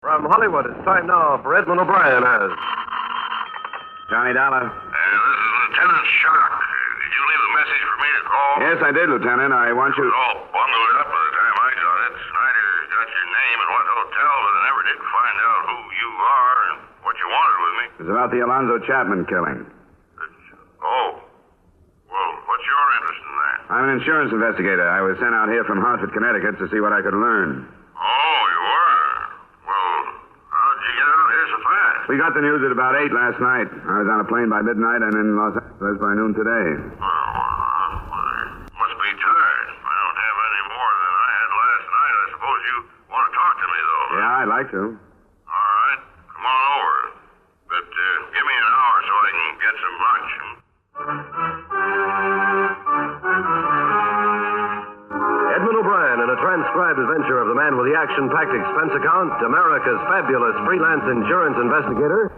From Hollywood, it's time now for Edmund O'Brien as... Johnny Dollar. This is Lieutenant Shark. Did you leave a message for me to call? Yes, I did, Lieutenant. I want you... It was all bundled up by the time I got it. Snyder got your name and what hotel, but I never did find out who you are and what you wanted with me. It's about the Alonzo Chapman killing. Oh. Well, what's your interest in that? I'm an insurance investigator. I was sent out here from Hartford, Connecticut to see what I could learn. Oh, you were? Well, how'd you get out here so fast? We got the news at about 8 last night. I was on a plane by midnight and in Los Angeles by noon today. Must be tired. I don't have any more than I had last night. I suppose you want to talk to me, though. Yeah, I'd like to. All right. Come on over. But give me an hour so I can get some lunch. Edmund O'Brien in a transcribed adventure of the man with the action-packed expense account, America's fabulous freelance insurance investigator.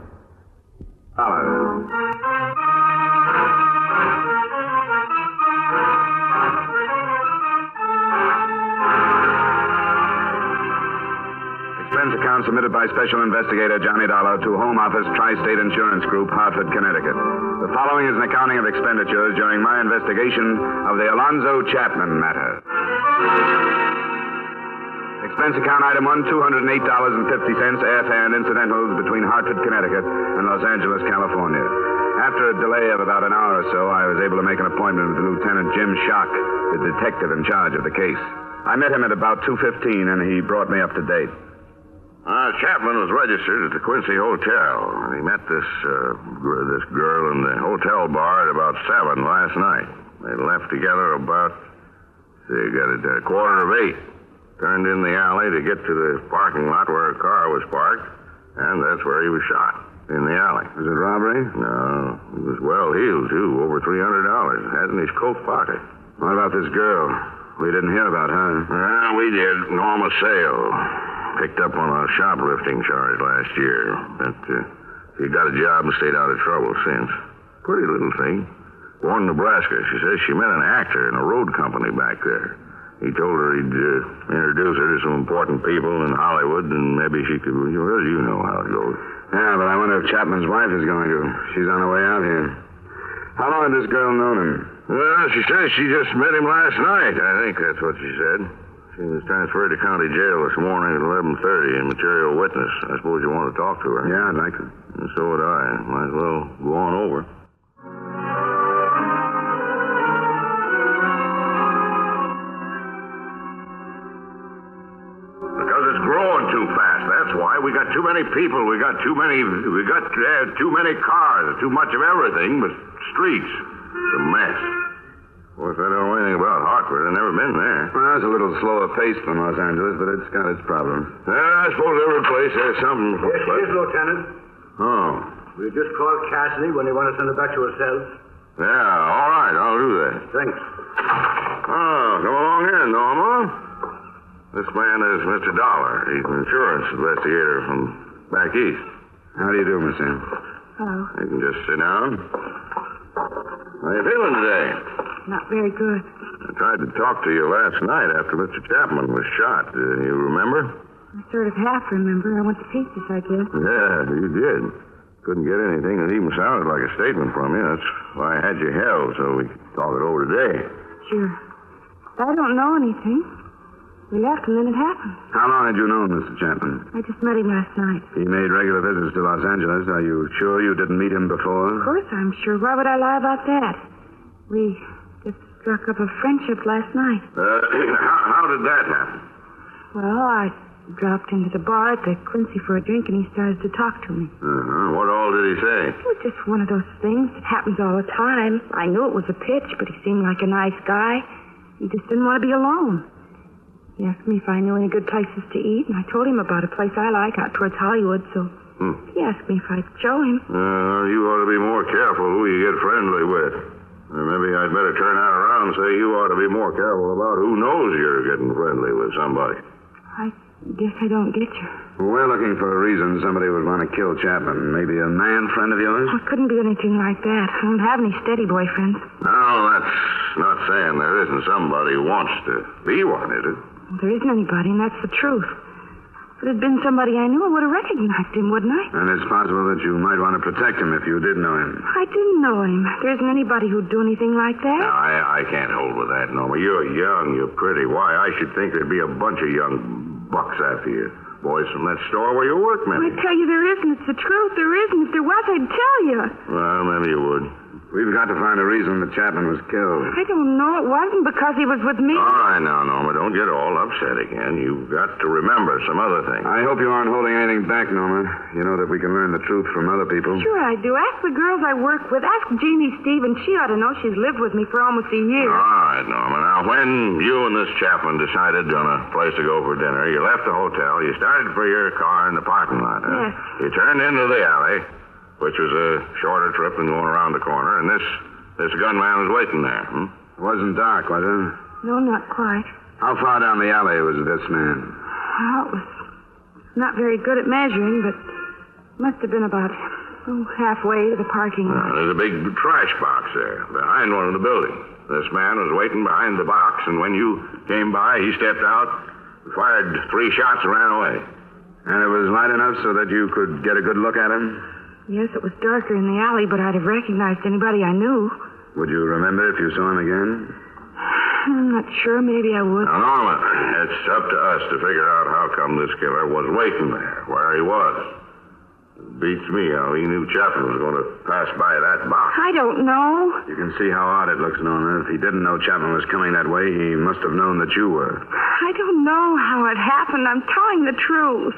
Expense account submitted by Special Investigator Johnny Dollar to Home Office Tri-State Insurance Group, Hartford, Connecticut. The following is an accounting of expenditures during my investigation of the Alonzo Chapman matter. Expense account item 1, $208.50, airfare and incidentals between Hartford, Connecticut and Los Angeles, California. After a delay of about an hour or so, I was able to make an appointment with Lieutenant Jim Schock, the detective in charge of the case. I met him at about 2:15 and he brought me up to date. Chapman was registered at the Quincy Hotel. He met this girl in the hotel bar at about 7 last night. They left together about, they got it at 7:45. Turned in the alley to get to the parking lot where a car was parked, and that's where he was shot, in the alley. Was it robbery? No, he was well heeled, too, over $300. Had in his coat pocket. What about this girl? We didn't hear about her. We did. Norma Sale. Picked up on a shoplifting charge last year. But she got a job and stayed out of trouble since. Pretty little thing. Born in Nebraska. She says she met an actor in a road company back there. He told her he'd introduce her to some important people in Hollywood, and maybe she could... Well, you know how it goes. Yeah, but I wonder if Chapman's wife is going to. She's on her way out here. How long had this girl known him? Well, she says she just met him last night. I think that's what she said. She was transferred to county jail this morning at 11:30 in material witness. I suppose you want to talk to her. Yeah, I'd like to. And so would I. Might as well go on over. Because it's growing too fast. That's why. We got too many people. We got too many cars. Too much of everything but streets. It's a mess. Of course, I don't know anything about Hartford. I've never been there. Well, it's a little slower paced than Los Angeles, but it's got its problems. I suppose every place has something. Yes, it is, Lieutenant. Oh. We just called Cassidy when they want to send her back to herself. Yeah, all right. I'll do that. Thanks. Oh, come along in, Norma. This man is Mr. Dollar. He's an insurance investigator from back east. How do you do, Miss Ann? Hello. You can just sit down. How you feeling today? Not very good. I tried to talk to you last night after Mr. Chapman was shot. You remember? I sort of half remember. I went to pieces, I guess. Yeah, you did. Couldn't get anything that even sounded like a statement from you. That's why I had you held, so we could talk it over today. Sure. I don't know anything. We left and then it happened. How long had you known Mr. Chapman? I just met him last night. He made regular visits to Los Angeles. Are you sure you didn't meet him before? Of course I'm sure. Why would I lie about that? We just struck up a friendship last night. How did that happen? Well, I dropped into the bar at the Quincy for a drink, and he started to talk to me. What all did he say? It was just one of those things that happens all the time. I knew it was a pitch, but he seemed like a nice guy. He just didn't want to be alone. He asked me if I knew any good places to eat, and I told him about a place I like out towards Hollywood, so he asked me if I'd show him. You ought to be more careful who you get friendly with. Maybe I'd better turn that around and say you ought to be more careful about who knows you're getting friendly with somebody. I guess I don't get you. We're looking for a reason somebody would want to kill Chapman. Maybe a man friend of yours? It couldn't be anything like that. I don't have any steady boyfriends. No, that's not saying there isn't somebody who wants to be one, is it? There isn't anybody, and that's the truth. If it had been somebody I knew, I would have recognized him, wouldn't I? And it's possible that you might want to protect him if you did know him. I didn't know him. There isn't anybody who'd do anything like that. Now, I can't hold with that, Norma. You're young, you're pretty. Why, I should think there'd be a bunch of young bucks after you. Boys from that store where you work, maybe. I tell you, there isn't. It's the truth. There isn't. If there was, I'd tell you. Well, maybe you would. We've got to find a reason that Chapman was killed. I don't know. It wasn't because he was with me. All right now, Norma. Don't get all upset again. You've got to remember some other things. I hope you aren't holding anything back, Norma. You know that we can learn the truth from other people. Sure I do. Ask the girls I work with. Ask Jeannie Stevens. She ought to know. She's lived with me for almost a year. All right, Norma. Now, when you and this Chapman decided on a place to go for dinner, you left the hotel. You started for your car in the parking lot, huh? Yes. You turned into the alley, which was a shorter trip than going around the corner, and this gunman was waiting there. It wasn't dark, was it? No, not quite. How far down the alley was this man? Well, it was not very good at measuring, but must have been about halfway to the parking lot. There's a big trash box there behind one of the buildings. This man was waiting behind the box, and when you came by, he stepped out, fired 3 shots, and ran away. And it was light enough so that you could get a good look at him? Yes, it was darker in the alley, but I'd have recognized anybody I knew. Would you remember if you saw him again? I'm not sure. Maybe I would. Now, Norma, it's up to us to figure out how come this killer was waiting there, where he was. It beats me how he knew Chapman was going to pass by that box. I don't know. You can see how odd it looks, Norma. If he didn't know Chapman was coming that way, he must have known that you were. I don't know how it happened. I'm telling the truth.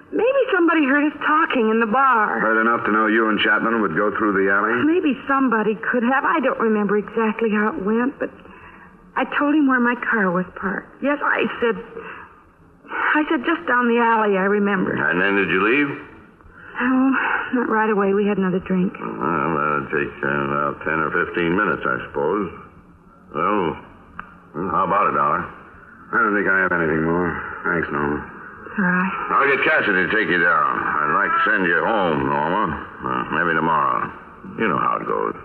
Maybe somebody heard us talking in the bar. Heard enough to know you and Chapman would go through the alley? Maybe somebody could have. I don't remember exactly how it went, but I told him where my car was parked. Yes, I said just down the alley, I remember. And then did you leave? Oh, not right away. We had another drink. Well, that'd take about 10 or 15 minutes, I suppose. Well, how about $1? I don't think I have anything more. Thanks, Norma. All right. I'll get Cassidy to take you down. I'd like to send you home, Norma. Maybe tomorrow. You know how it goes. To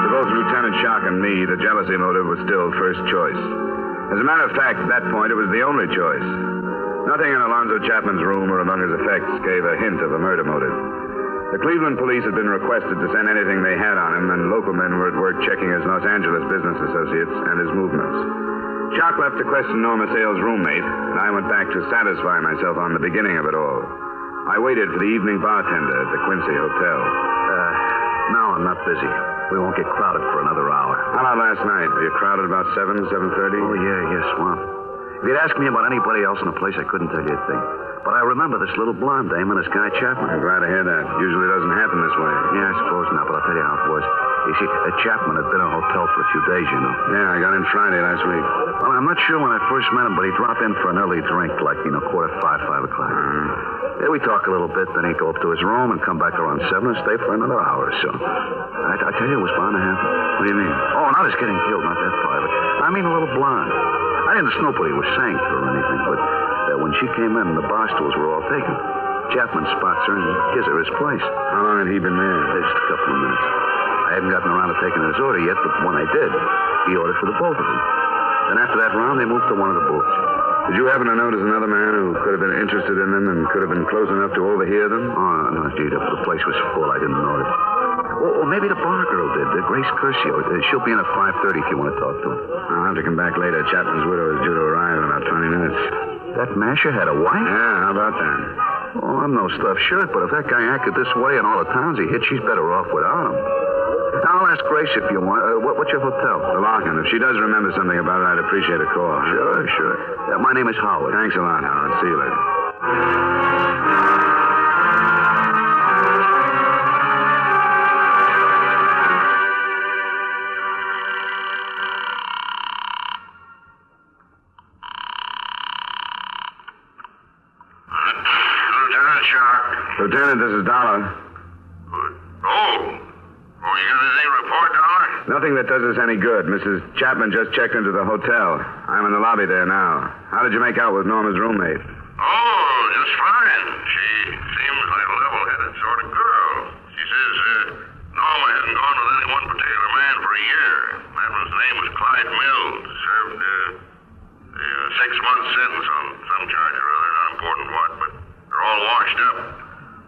both Lieutenant Shock and me, the jealousy motive was still first choice. As a matter of fact, at that point, it was the only choice. Nothing in Alonzo Chapman's room or among his effects gave a hint of a murder motive. The Cleveland police had been requested to send anything they had on him, and local men were at work checking his Los Angeles business associates and his movements. Shock left to question Norma Sale's roommate, and I went back to satisfy myself on the beginning of it all. I waited for the evening bartender at the Quincy Hotel. No, I'm not busy. We won't get crowded for another hour. How about last night? Were you crowded about 7:30? Oh, yes, well. If you'd asked me about anybody else in the place, I couldn't tell you a thing. But I remember this little blonde dame and this guy Chapman. I'm glad to hear that. Usually doesn't happen this way. Yeah, I suppose not, but I'll tell you how it was. You see, Chapman had been in a hotel for a few days, you know. Yeah, I got in Friday last week. Well, I'm not sure when I first met him, but he'd drop in for an early drink, like, 5:45, 5 o'clock. Yeah, we'd talk a little bit, then he'd go up to his room and come back around 7 and stay for another hour or so. I tell you, it was bound to happen. What do you mean? Oh, not his getting killed, not that part of it. I mean a little blonde. I didn't snoop what he was saying to her or anything, but when she came in, the bar stools were all taken. Chapman spots her and gives her his place. How long had he been there? Just a couple of minutes. I hadn't gotten around to taking his order yet, but when I did, he ordered for the both of them. Then after that round, they moved to one of the booths. Did you happen to notice another man who could have been interested in them and could have been close enough to overhear them? Oh, no, gee, the place was full. I didn't notice. Or maybe the bar girl did, Grace Curcio. She'll be in at 5:30 if you want to talk to her. I'll have to come back later. Chapman's widow is due to arrive in about 20 minutes. That masher had a wife? Yeah, how about that? Oh, I'm no stuffed shirt, but if that guy acted this way in all the towns he hit, she's better off without him. Now, I'll ask Grace if you want. What's your hotel? The Larkin. If she does remember something about it, I'd appreciate a call. Sure. My name is Howard. Thanks a lot, Howard. See you later. Lieutenant Shock. Lieutenant, this is Dollar. You got anything to report, Dollar? Nothing that does us any good. Mrs. Chapman just checked into the hotel. I'm in the lobby there now. How did you make out with Norma's roommate? Oh, just fine. She seems like a level-headed sort of girl. She says Norma hasn't gone with any one particular man for a year. That was, the name was Clyde Mills. Served a 6-month sentence on some charge or other, not important what, but they're all washed up.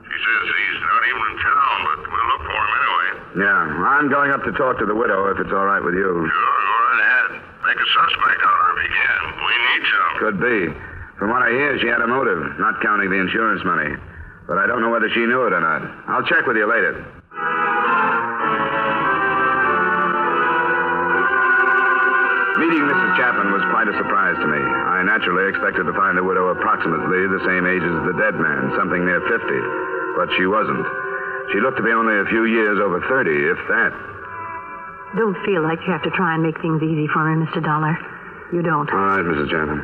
She says he's not even in town, but we'll look for him anyway. Yeah, I'm going up to talk to the widow if it's all right with you. Sure, go right ahead. Make a suspect out of her if you can. We need some. Could be. From what I hear, she had a motive, not counting the insurance money. But I don't know whether she knew it or not. I'll check with you later. Meeting Mrs. Chapman was quite a surprise to me. I naturally expected to find the widow approximately the same age as the dead man, something near 50. But she wasn't. She looked to be only a few years over 30, if that. Don't feel like you have to try and make things easy for me, Mr. Dollar. You don't. All right, Mrs. Chapman.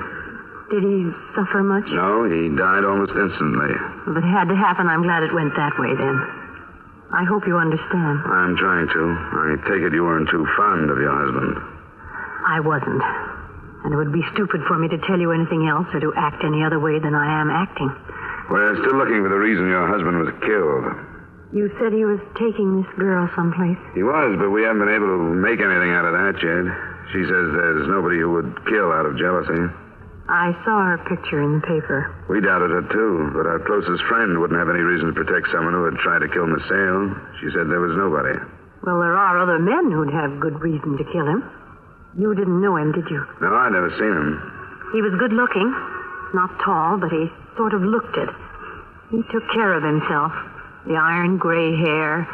Did he suffer much? No, he died almost instantly. If it had to happen, I'm glad it went that way then. I hope you understand. I'm trying to. I take it you weren't too fond of your husband. I wasn't. And it would be stupid for me to tell you anything else or to act any other way than I am acting. We're still looking for the reason your husband was killed. You said he was taking this girl someplace. He was, but we haven't been able to make anything out of that yet. She says there's nobody who would kill out of jealousy. I saw her picture in the paper. We doubted it, too, but our closest friend wouldn't have any reason to protect someone who had tried to kill Miss Sale. She said there was nobody. Well, there are other men who'd have good reason to kill him. You didn't know him, did you? No, I'd never seen him. He was good looking. Not tall, but he sort of looked it. He took care of himself. The iron gray hair.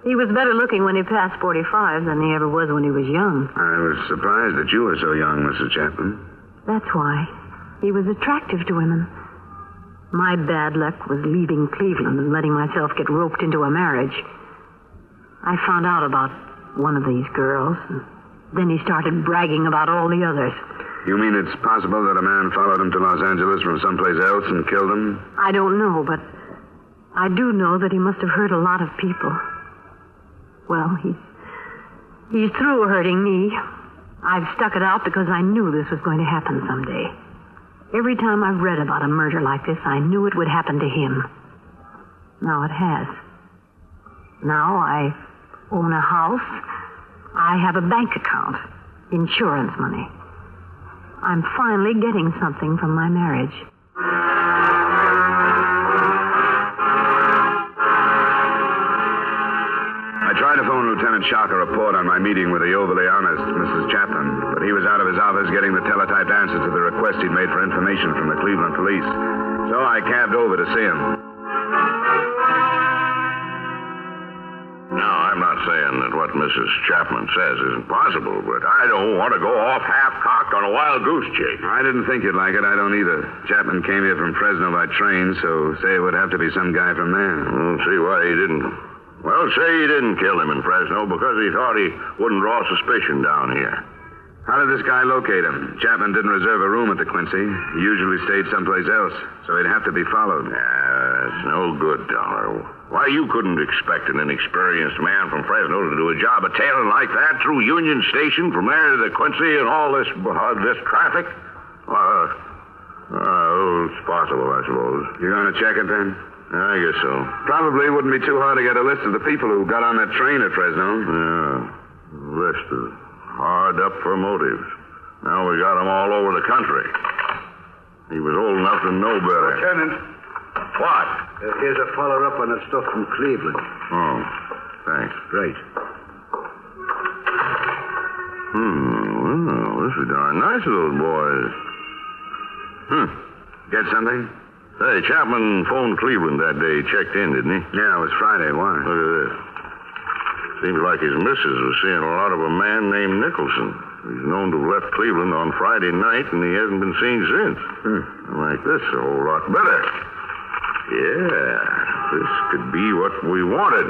He was better looking when he passed 45 than he ever was when he was young. I was surprised that you were so young, Mrs. Chapman. That's why. He was attractive to women. My bad luck was leaving Cleveland and letting myself get roped into a marriage. I found out about one of these girls, and then he started bragging about all the others. You mean it's possible that a man followed him to Los Angeles from someplace else and killed him? I don't know, but I do know that he must have hurt a lot of people. Well, he's through hurting me. I've stuck it out because I knew this was going to happen someday. Every time I've read about a murder like this, I knew it would happen to him. Now it has. Now I own a house. I have a bank account. Insurance money. I'm finally getting something from my marriage. I tried to phone Lieutenant Shock a report on my meeting with the overly honest Mrs. Chapman, but he was out of his office getting the teletyped answer to the request he'd made for information from the Cleveland police. So I cabbed over to see him. Now, I'm not saying that what Mrs. Chapman says isn't possible, but I don't want to go off half-cocked on a wild goose chase. I didn't think you'd like it. I don't either. Chapman came here from Fresno by train, so say it would have to be some guy from there. See why he didn't. Well, say he didn't kill him in Fresno because he thought he wouldn't draw suspicion down here. How did this guy locate him? Chapman didn't reserve a room at the Quincy. He usually stayed someplace else, so he'd have to be followed. It's no good, Dollar. Why, you couldn't expect an inexperienced man from Fresno to do a job of tailing like that through Union Station from there to the Quincy and all this traffic? It's possible, I suppose. You going to check it then? I guess so. Probably wouldn't be too hard to get a list of the people who got on that train at Fresno. Yeah, list is hard up for motives. Now we got them all over the country. He was old enough to know better. Lieutenant. What? Here's a follow-up on that stuff from Cleveland. Oh, thanks. Great. Well, this is darn nice of those boys. Get something? Say, Chapman phoned Cleveland that day. He checked in, didn't he? Yeah, it was Friday. Why? Look at this. Seems like his missus was seeing a lot of a man named Nicholson. He's known to have left Cleveland on Friday night, and he hasn't been seen since. I like this a whole lot better. Yeah, this could be what we wanted.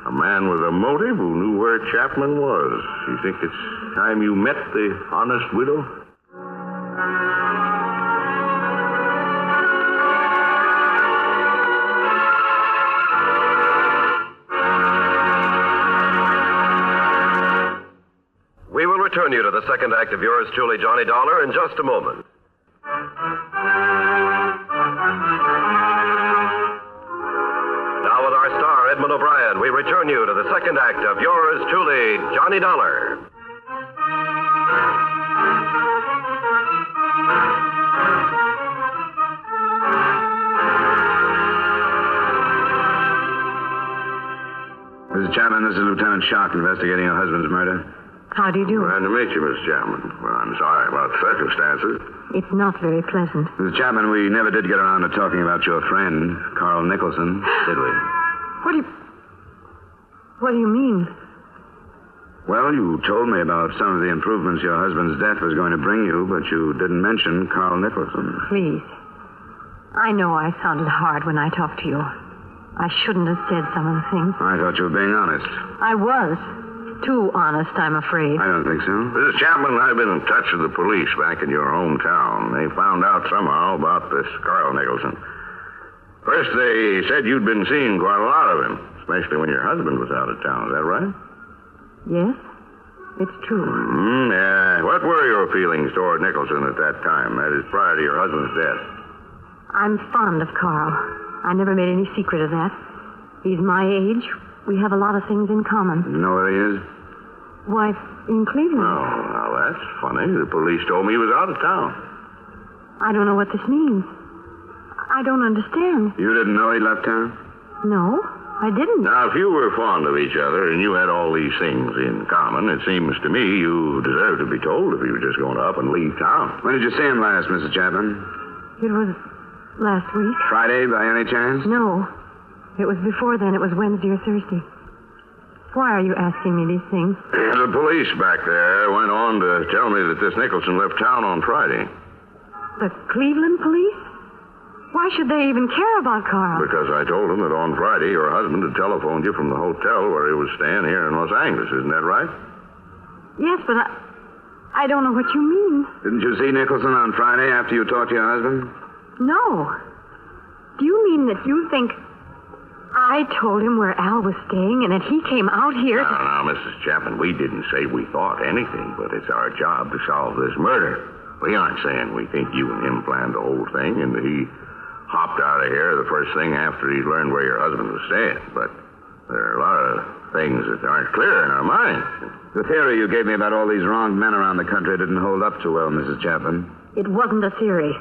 A man with a motive who knew where Chapman was. You think it's time you met the honest widow? We will return you to the second act of yours truly, Johnny Dollar, in just a moment. Now with our star, Edmund O'Brien, we return you to the second act of yours truly, Johnny Dollar. Mrs. Chapman, this is Lieutenant Shock investigating your husband's murder. How do you do? Glad to meet you, Miss Chapman. Well, I'm sorry about the circumstances. It's not very pleasant. Mrs. Chapman, we never did get around to talking about your friend, Carl Nicholson, did we? What do you mean? Well, you told me about some of the improvements your husband's death was going to bring you, but you didn't mention Carl Nicholson. Please. I know I sounded hard when I talked to you. I shouldn't have said some of the things. I thought you were being honest. I was. Too honest, I'm afraid. I don't think so. Mrs. Chapman, I've been in touch with the police back in your hometown. They found out somehow about this Carl Nicholson. First, they said you'd been seeing quite a lot of him, especially when your husband was out of town. Is that right? Yes, it's true. Yeah. What were your feelings toward Nicholson at that time? That is, prior to your husband's death. I'm fond of Carl. I never made any secret of that. He's my age. We have a lot of things in common. You know where he is? Why, in Cleveland. Oh, now that's funny. The police told me he was out of town. I don't know what this means. I don't understand. You didn't know he left town? No, I didn't. Now, if you were fond of each other and you had all these things in common, it seems to me you deserve to be told if he was just going to up and leave town. When did you see him last, Mrs. Chapman? It was last week. Friday, by any chance? No. It was before then. It was Wednesday or Thursday. Why are you asking me these things? The police back there went on to tell me that this Nicholson left town on Friday. The Cleveland police? Why should they even care about Carl? Because I told them that on Friday your husband had telephoned you from the hotel where he was staying here in Los Angeles. Isn't that right? Yes, but I don't know what you mean. Didn't you see Nicholson on Friday after you talked to your husband? No. Do you mean that you think I told him where Al was staying and that he came out here? Now, Mrs. Chapman, we didn't say we thought anything, but it's our job to solve this murder. We aren't saying we think you and him planned the whole thing and that he hopped out of here the first thing after he learned where your husband was staying. But there are a lot of things that aren't clear in our minds. The theory you gave me about all these wronged men around the country didn't hold up too well, Mrs. Chapman. It wasn't a theory.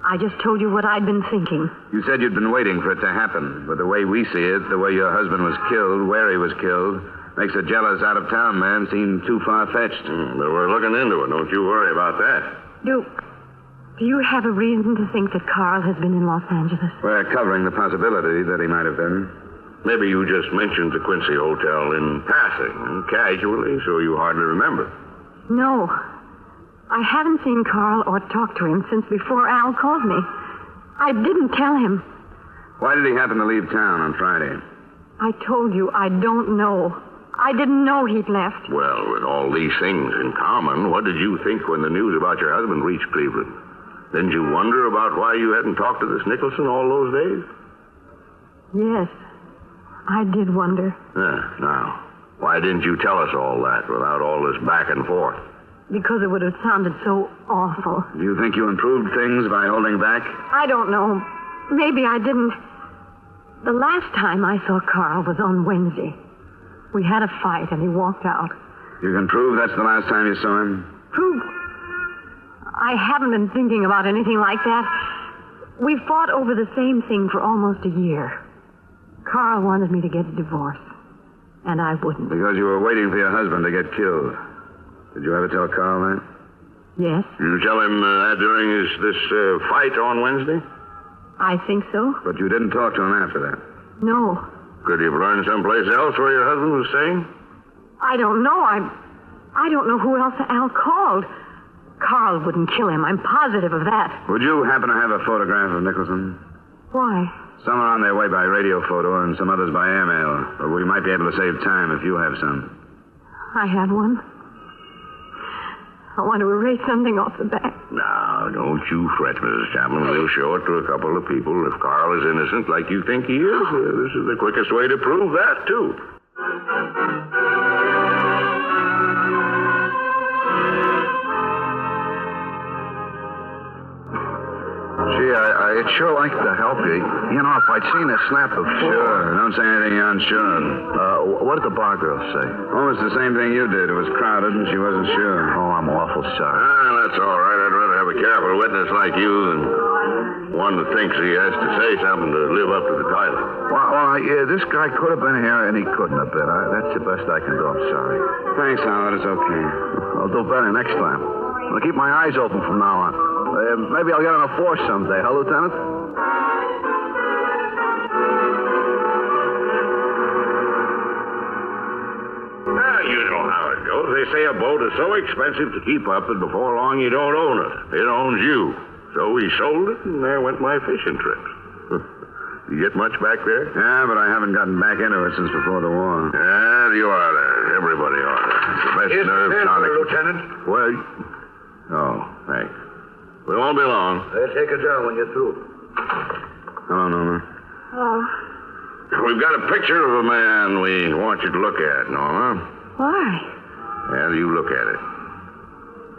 I just told you what I'd been thinking. You said you'd been waiting for it to happen. But the way we see it, the way your husband was killed, where he was killed, makes a jealous out-of-town man seem too far-fetched. But we're looking into it. Don't you worry about that. Do you have a reason to think that Carl has been in Los Angeles? We're covering the possibility that he might have been. Maybe you just mentioned the Quincy Hotel in passing, casually, so you hardly remember. No. I haven't seen Carl or talked to him since before Al called me. I didn't tell him. Why did he happen to leave town on Friday? I told you I don't know. I didn't know he'd left. Well, with all these things in common, what did you think when the news about your husband reached Cleveland? Didn't you wonder about why you hadn't talked to this Nicholson all those days? Yes, I did wonder. Now, why didn't you tell us all that without all this back and forth? Because it would have sounded so awful. Do you think you improved things by holding back? I don't know. Maybe I didn't. The last time I saw Carl was on Wednesday. We had a fight and he walked out. You can prove that's the last time you saw him? Prove? I haven't been thinking about anything like that. We fought over the same thing for almost a year. Carl wanted me to get a divorce, and I wouldn't. Because you were waiting for your husband to get killed. Did you ever tell Carl that? Yes. Did you tell him that during this fight on Wednesday? I think so. But you didn't talk to him after that? No. Could you have learned someplace else where your husband was staying? I don't know. I don't know who else Al called. Carl wouldn't kill him. I'm positive of that. Would you happen to have a photograph of Nicholson? Why? Some are on their way by radio photo and some others by airmail. But we might be able to save time if you have some. I have one. I want to erase something off the back. Now, don't you fret, Mrs. Chapman. We'll show it to a couple of people. If Carl is innocent like you think he is, this is the quickest way to prove that, too. Gee, I I'd sure like to help you. You know, if I'd seen a snap before... Sure. Don't say anything you're unsure. What did the bar girl say? Almost the same thing you did. It was crowded, and she wasn't sure. Oh, I'm awful sorry. That's all right. I'd rather have a careful witness like you than one that thinks he has to say something to live up to the title. Well, yeah, this guy could have been here, and he couldn't have been. That's the best I can do. I'm sorry. Thanks, Howard. It's okay. I'll do better next time. I'll keep my eyes open from now on. Maybe I'll get on a force someday, huh, Lieutenant? Well, you know how it goes. They say a boat is so expensive to keep up that before long you don't own it. It owns you. So we sold it, and there went my fishing trips. You get much back there? Yeah, but I haven't gotten back into it since before the war. Yeah, you ought to. Everybody ought to. It's the best nerve tonic. Lieutenant. Well, oh, thanks. We won't be long. They'll take it down when you're through. Hello, Norma. Oh, We've got a picture of a man we want you to look at, Norma. why? Well, you look at it.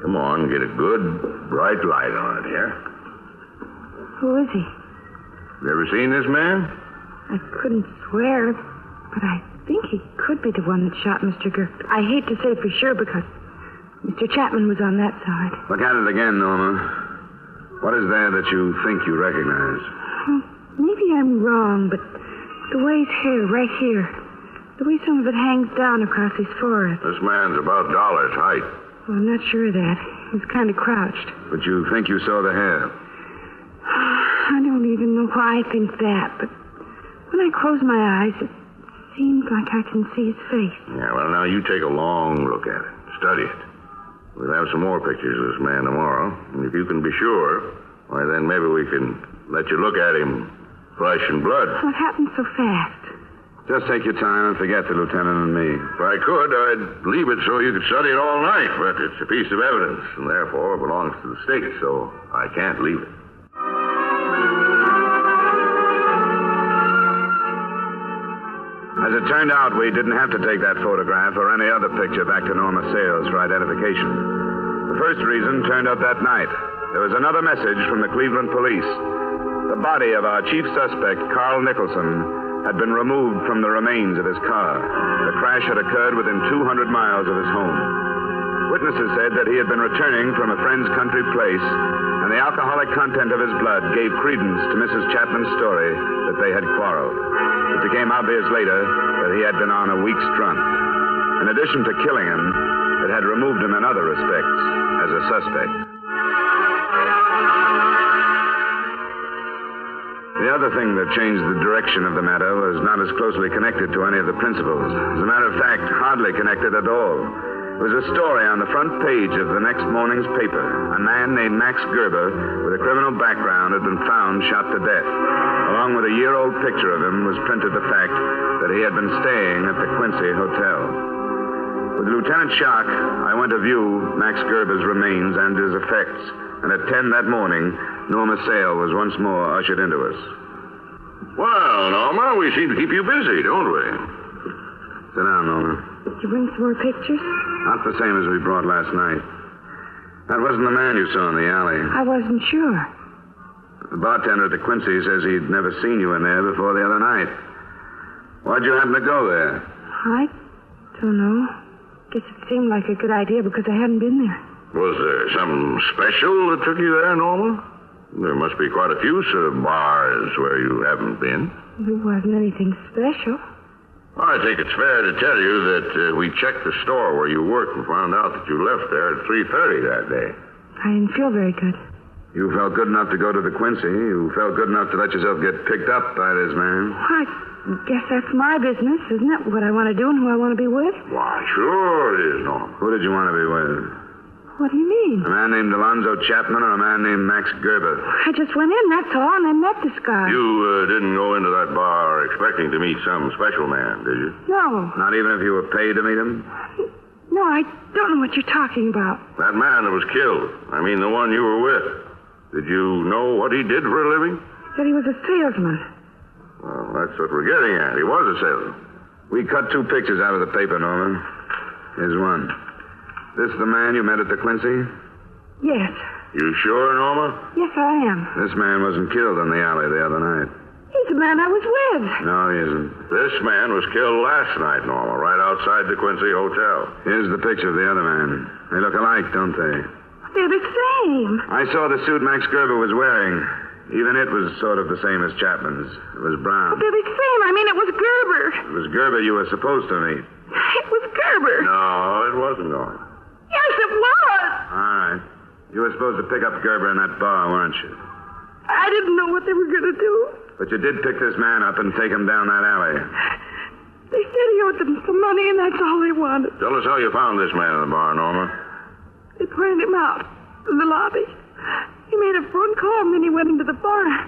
Come on, get a good, bright light on it here. Who is he? You ever seen this man? I couldn't swear, but I think he could be the one that shot Mr. Girk. I hate to say for sure because Mr. Chapman was on that side. Look at it again, Norma. What is there that you think you recognize? Well, maybe I'm wrong, but the way his hair, right here, the way some of it hangs down across his forehead. This man's about Dollar's height. Well, I'm not sure of that. He was kind of crouched. But you think you saw the hair? I don't even know why I think that, but when I close my eyes, it seems like I can see his face. Yeah, well, now you take a long look at it. Study it. We'll have some more pictures of this man tomorrow. And if you can be sure, why, then maybe we can let you look at him flesh and blood. What happened so fast? Just take your time and forget the lieutenant and me. If I could, I'd leave it so you could study it all night, but it's a piece of evidence, and therefore belongs to the state, so I can't leave it. As it turned out, we didn't have to take that photograph or any other picture back to Norma Sales for identification. The first reason turned up that night. There was another message from the Cleveland police. The body of our chief suspect, Carl Nicholson, had been removed from the remains of his car. The crash had occurred within 200 miles of his home. Witnesses said that he had been returning from a friend's country place, and the alcoholic content of his blood gave credence to Mrs. Chapman's story that they had quarreled. It became obvious later that he had been on a week's drunk. In addition to killing him, it had removed him in other respects as a suspect. The other thing that changed the direction of the matter was not as closely connected to any of the principals. As a matter of fact, hardly connected at all. It was a story on the front page of the next morning's paper. A man named Max Gerber with a criminal background had been found shot to death. Along with a year-old picture of him was printed the fact that he had been staying at the Quincy Hotel. With Lieutenant Shock, I went to view Max Gerber's remains and his effects. And at 10 that morning, Norma Sale was once more ushered into us. Well, Norma, we seem to keep you busy, don't we? Sit down, Norma. Did you bring some more pictures? Not the same as we brought last night. That wasn't the man you saw in the alley. I wasn't sure. The bartender at the Quincy says he'd never seen you in there before the other night. Why'd you happen to go there? I don't know. Guess it seemed like a good idea because I hadn't been there. Was there something special that took you there, Norma? There must be quite a few bars where you haven't been. There wasn't anything special. I think it's fair to tell you that we checked the store where you worked and found out that you left there at 3:30 that day. I didn't feel very good. You felt good enough to go to the Quincy. You felt good enough to let yourself get picked up by this man. I guess that's my business, isn't it? What I want to do and who I want to be with? Why, sure it is, Norma. Who did you want to be with? What do you mean? A man named Alonzo Chapman or a man named Max Gerber? I just went in, that's all, and I met this guy. You didn't go into that bar expecting to meet some special man, did you? No. Not even if you were paid to meet him? No, I don't know what you're talking about. That man that was killed. I mean, the one you were with. Did you know what he did for a living? Said he was a salesman. Well, that's what we're getting at. He was a salesman. We cut 2 pictures out of the paper, Norman. Here's one. This the man you met at the Quincy? Yes. You sure, Norma? Yes, I am. This man wasn't killed in the alley the other night. He's the man I was with. No, he isn't. This man was killed last night, Norma, right outside the Quincy Hotel. Here's the picture of the other man. They look alike, don't they? They're the same. I saw the suit Max Gerber was wearing. Even it was sort of the same as Chapman's. It was brown. They're the same. I mean, it was Gerber. It was Gerber you were supposed to meet. It was Gerber. No, it wasn't, Norma. Yes, it was. All right. You were supposed to pick up Gerber in that bar, weren't you? I didn't know what they were going to do. But you did pick this man up and take him down that alley. They said he owed them some money, and that's all they wanted. Tell us how you found this man in the bar, Norma. They pointed him out in the lobby. He made a phone call, and then he went into the bar.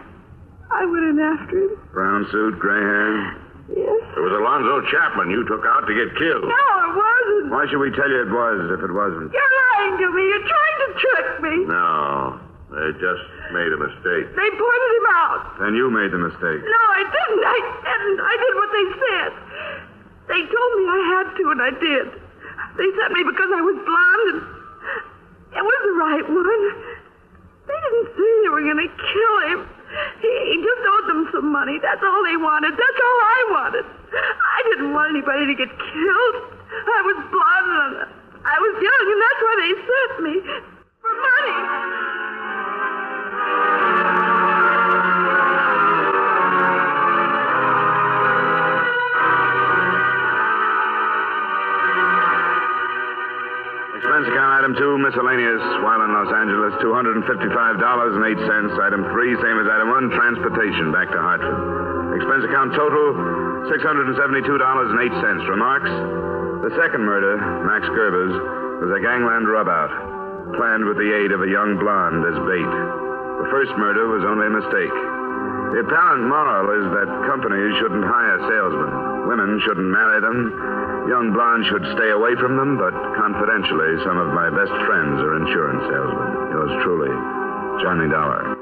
I went in after him. Brown suit, gray hair. Yes. It was Alonzo Chapman you took out to get killed. No, it wasn't. Why should we tell you it was if it wasn't? You're lying to me. You're trying to trick me. No, they just made a mistake. They pointed him out. Then you made the mistake. No, I didn't. I didn't. I did what they said. They told me I had to, and I did. They sent me because I was blonde, and it was the right one. They didn't say they were going to kill him. He just owed them some money. That's all they wanted. That's all I wanted. I didn't want anybody to get killed. I was blonde, and I was young, and that's why they sent me. For money. Expense account item 2, miscellaneous, while in Los Angeles, $255.08. Item 3, same as item 1, transportation back to Hartford. Expense account total, $672.08. Remarks? The second murder, Max Gerber's, was a gangland rubout, planned with the aid of a young blonde as bait. The first murder was only a mistake. The apparent moral is that companies shouldn't hire salesmen. Women shouldn't marry them. Young blondes should stay away from them, but confidentially, some of my best friends are insurance salesmen. Yours truly, Johnny Dollar.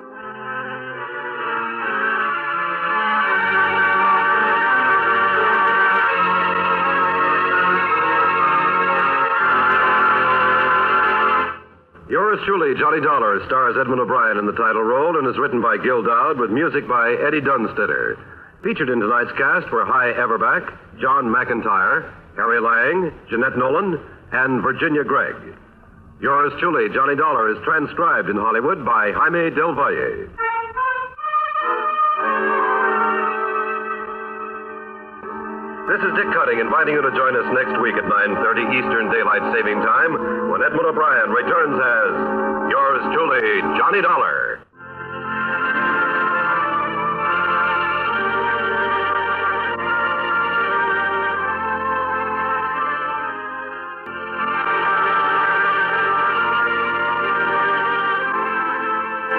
Yours truly, Johnny Dollar, stars Edmund O'Brien in the title role and is written by Gil Dowd with music by Eddie Dunstetter. Featured in tonight's cast were Hy Everback, John McIntyre, Harry Lang, Jeanette Nolan, and Virginia Gregg. Yours truly, Johnny Dollar, is transcribed in Hollywood by Jaime Del Valle. This is Dick Cutting inviting you to join us next week at 9:30 Eastern Daylight Saving Time when Edmund O'Brien returns as yours truly, Johnny Dollar.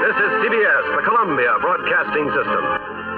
This is CBS, the Columbia Broadcasting System.